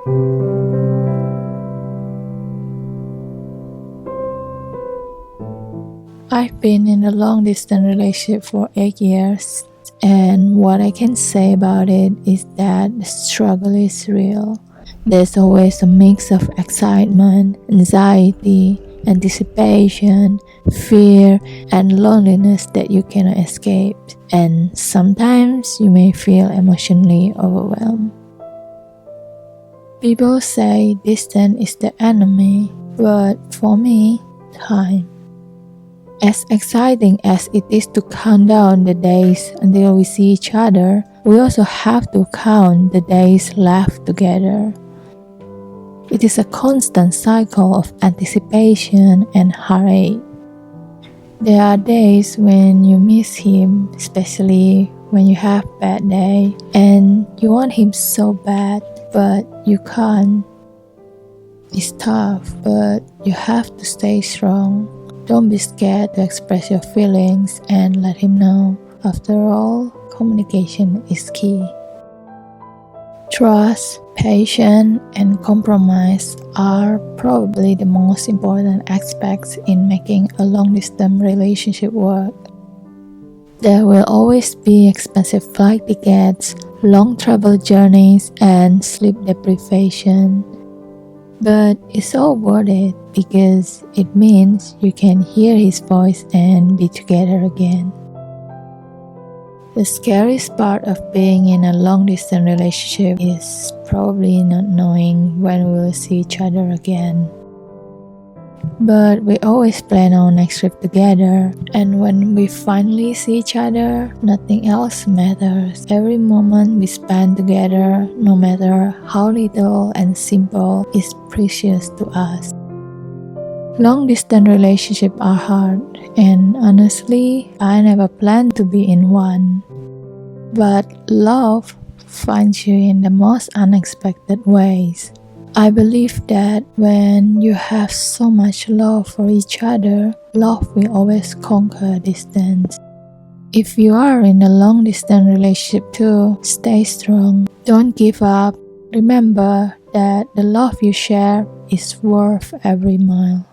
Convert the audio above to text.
I've been in a long-distance relationship for 8 years, and what I can say about it is that the struggle is real. There's always a mix of excitement, anxiety, anticipation, fear, and loneliness that you cannot escape, and sometimes you may feel emotionally overwhelmed. People say distance is the enemy, but for me, time. As exciting as it is to count down the days until we see each other, we also have to count the days left together. It is a constant cycle of anticipation and heartache. There are days when you miss him, especially when you have a bad day, and you want him so bad, but you can't. It's tough, but you have to stay strong. Don't be scared to express your feelings and let him know. After all, communication is key. Trust, patience, and compromise are probably the most important aspects in making a long-distance relationship work. There will always be expensive flight tickets, long travel journeys, and sleep deprivation. But it's all worth it because it means you can hear his voice and be together again. The scariest part of being in a long-distance relationship is probably not knowing when we will see each other again. But we always plan our next trip together, and when we finally see each other, nothing else matters. Every moment we spend together, no matter how little and simple, is precious to us. Long-distance relationships are hard, and honestly, I never planned to be in one. But love finds you in the most unexpected ways. I believe that when you have so much love for each other, love will always conquer distance. If you are in a long-distance relationship too, stay strong. Don't give up. Remember that the love you share is worth every mile.